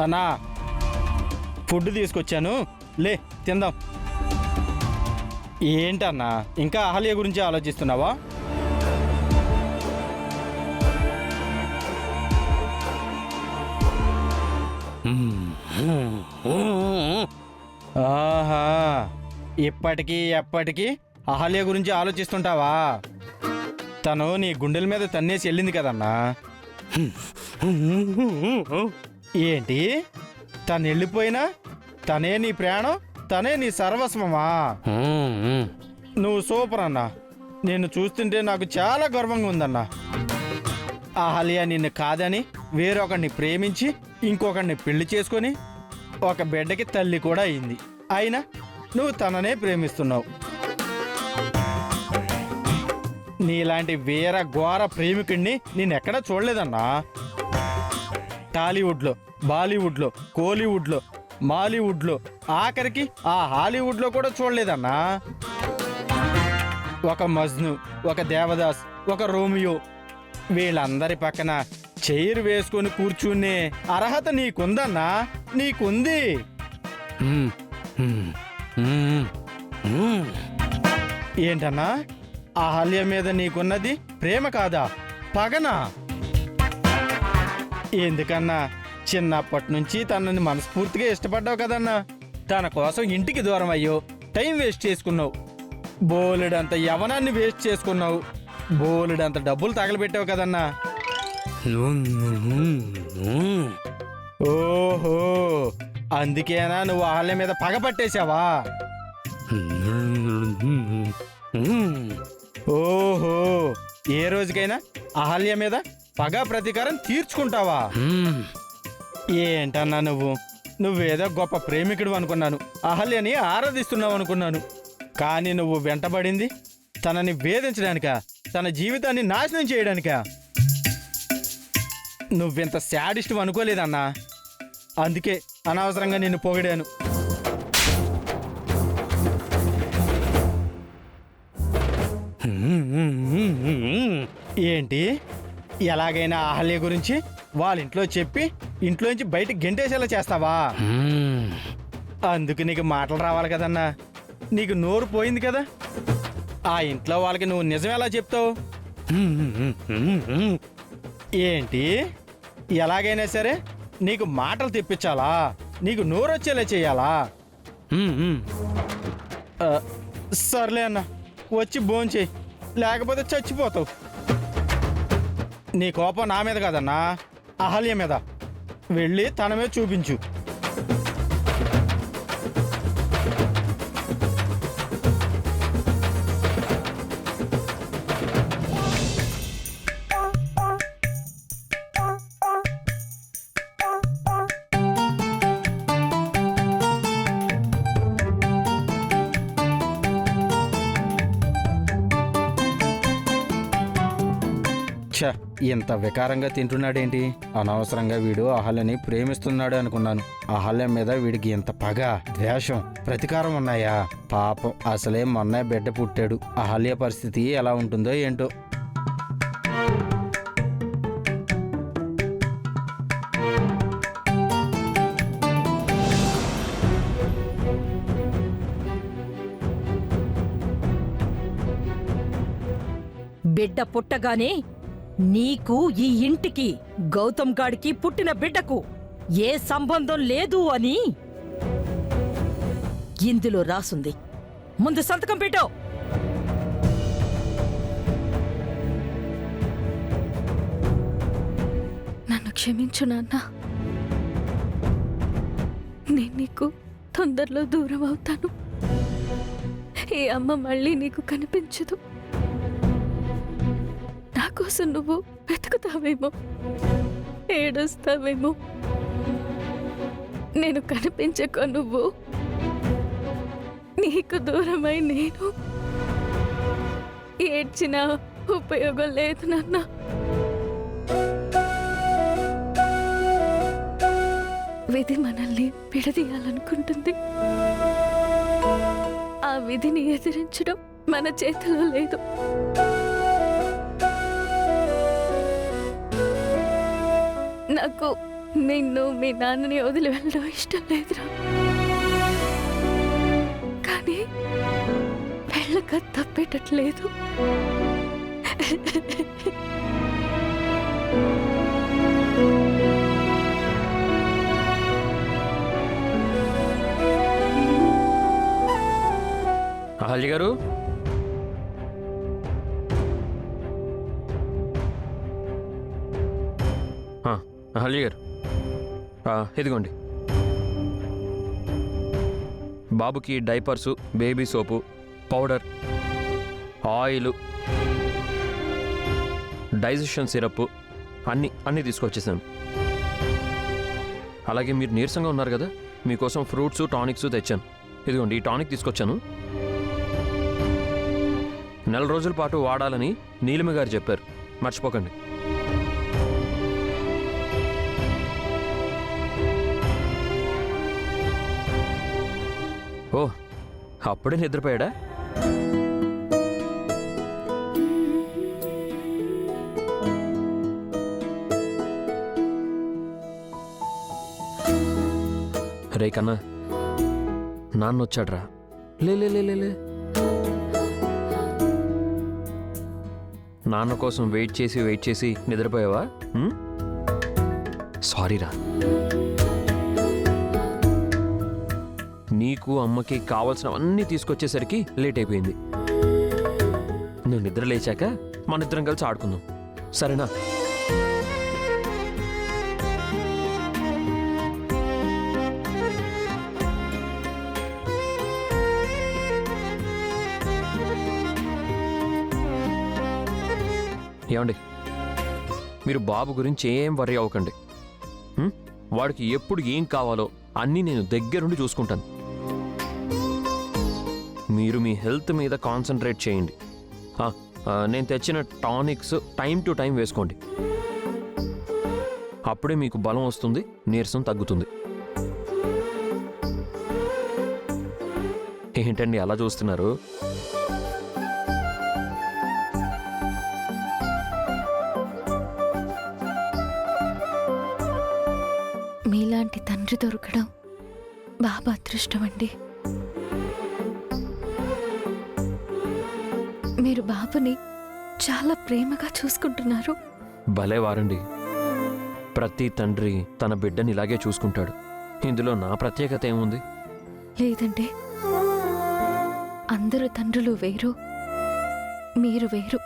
అన్నా ఫుడ్ తీసుకొచ్చాను, లే తిందాం. ఏంటన్నా ఇంకా అహల్య గురించి ఆలోచిస్తున్నావా? ఆహా, ఇప్పటికీ ఎప్పటికీ అహల్య గురించి ఆలోచిస్తుంటావా? తను నీ గుండెల మీద తన్నేసి వెళ్ళింది కదన్నా. ఏంటి, తను వెళ్ళిపోయినా తనే నీ ప్రాణం, తనే నీ సర్వస్వమా? నువ్వు సూపర్ అన్నా. నిన్ను చూస్తుంటే నాకు చాలా గర్వంగా ఉందన్నా. అహల్య నిన్ను కాదని వేరొకడిని ప్రేమించి ఇంకొకడిని పెళ్లి చేసుకొని ఒక బిడ్డకి తల్లి కూడా అయింది. అయినా నువ్వు తననే ప్రేమిస్తున్నావు. నీలాంటి వీర ఘోర ప్రేమికుడిని నేనెక్కడా చూడలేదన్నా. టాలీవుడ్లో, బాలీవుడ్లో, కోలీవుడ్లో, మాలీవుడ్లో, ఆఖరికి ఆ హాలీవుడ్లో కూడా చూడలేదన్నా. ఒక మజ్ను, ఒక దేవదాస్, ఒక రోమియో, వీళ్ళందరి పక్కన చైర్ వేసుకొని కూర్చునే అర్హత నీకుందన్నా, నీకుంది. ఏంటన్నా, అహల్య మీద నీకున్నది ప్రేమ కాదా, పగనా? ఎందుకన్నా, చిన్నప్పటి నుంచి తనని మనస్ఫూర్తిగా ఇష్టపడ్డావు కదన్నా. తన కోసం ఇంటికి దూరం అయ్యో, టైం వేస్ట్ చేసుకున్నావు, బోలెడంత యవనాన్ని వేస్ట్ చేసుకున్నావు, బోలెడంత డబ్బులు తగలబెట్టావు కదన్నా. ఓహో, అందుకేనా నువ్వు అహల్య మీద పగ పట్టేశావా? ఓహో, ఏ రోజుకైనా అహల్య మీద పగ ప్రతీకారం తీర్చుకుంటావా? ఏంటన్నా నువ్వేదో గొప్ప ప్రేమికుడు అనుకున్నాను, అహల్యని ఆరాధిస్తున్నావు అనుకున్నాను. కానీ నువ్వు వెంటబడింది తనని వేధించడానికా, తన జీవితాన్ని నాశనం చేయడానికా? నువ్వెంత శాడిస్ట్ అనుకోలేదన్నా. అందుకే అనవసరంగా నిన్ను పొగిడాను. ఏంటి, ఎలాగైనా అహల్య గురించి వాళ్ళ ఇంట్లో చెప్పి ఇంట్లోంచి బయటకు గెంటేసేలా చేస్తావా? అందుకు నీకు మాటలు రావాలి కదన్నా. నీకు నోరు పోయింది కదా. ఆ ఇంట్లో వాళ్ళకి నువ్వు నిజం ఎలా చెప్తావు? ఏంటి, ఎలాగైనా సరే నీకు మాటలు తెప్పించాలా, నీకు నోరు వచ్చేలా చేయాలా? సర్లే అన్న, వచ్చి భోంచేయి, లేకపోతే చచ్చిపోతావు. నీ కోపం నా మీద కదన్నా, అహల్య మీద. వెళ్ళి తన మీద చూపించు. ఇంత వికారంగా తింటున్నాడేంటి? అనవసరంగా వీడు అహల్యని ప్రేమిస్తున్నాడు అనుకున్నాను. అహల్య మీద వీడికి ఇంత పగ, ద్వేషం, ప్రతీకారం ఉన్నాయా? పాపం, అసలే మొన్న బిడ్డ పుట్టాడు. అహల్య పరిస్థితి ఎలా ఉంటుందో ఏంటో. బిడ్డ పుట్టగానే నీకు ఈ ఇంటికి, గౌతమ్ గాడికి పుట్టిన బిడ్డకు ఏ సంబంధం లేదు అని ఇందులో రాసుంది. ముందు సంతకం పెట్టు. నన్ను క్షమించు నాన్న. నేను నీకు తొందరలో దూరం అవుతాను. ఈ అమ్మ మళ్ళీ నీకు కనిపించదు. నా కోసం నువ్వు వెతుకుతావేమో, ఏడుస్తావేమో. నేను కనిపించక నువ్వు, నీకు దూరమై నేను ఏడ్చినా ఉపయోగం లేదు నాన్న. విధి మనల్ని విడదీయాలనుకుంటుంది. ఆ విధిని ఎదిరించడం మన చేతిలో లేదు. నాకు నిన్ను మీ నాన్నని వదిలి వెళ్ళడం ఇష్టం లేదురా. కానీ వెళ్ళక తప్పేటట్లేదు. అహల్య గారు, అహల్య గారు, ఇదిగోండి. బాబుకి diapers, baby soap, powder, oil, digestion syrup అన్నీ తీసుకొచ్చేసాను. అలాగే మీరు నీరసంగా ఉన్నారు కదా, మీకోసం ఫ్రూట్స్, టానిక్స్ తెచ్చాను. ఇదిగోండి, ఈ టానిక్ తీసుకొచ్చాను. 4 రోజుల పాటు వాడాలని నీలిమ గారు చెప్పారు, మర్చిపోకండి. ఓ, అప్పుడే నిద్రపోయాడా? రే కన్నా, నాన్న వచ్చాడ్రా. లే లే లే లే లే. నాన్న కోసం వెయిట్ చేసి నిద్రపోయావా? సారీరా. నీకు అమ్మకి కావాల్సినవన్నీ తీసుకొచ్చేసరికి లేట్ అయిపోయింది. నువ్వు నిద్ర లేచాక మన ఇద్దరం కలిసి ఆడుకుందాం, సరేనా? ఏమండి, మీరు బాబు గురించి ఏం వర్రీ అవ్వకండి. వాడికి ఎప్పుడు ఏం కావాలో అన్నీ నేను దగ్గరుండి చూసుకుంటాను. మీరు మీ హెల్త్ మీద కాన్సన్ట్రేట్ చేయండి. నేను తెచ్చిన టానిక్స్ టైం టు టైం వేసుకోండి. అప్పుడే మీకు బలం వస్తుంది, నీరసం తగ్గుతుంది. ఏంటండి అలా చూస్తున్నారు? మీలాంటి తండ్రి దొరకడం బాబా అదృష్టం అండి. మీరు బాబుని చాలా ప్రేమగా చూసుకుంటున్నారు. భలే వారండి. ప్రతి తండ్రి తన బిడ్డని ఇలాగే చూసుకుంటాడు. ఇందులో నా ప్రత్యేకత ఏముంది? లేదంటే అందరూ తండ్రులు వేరు, మీరు వేరు.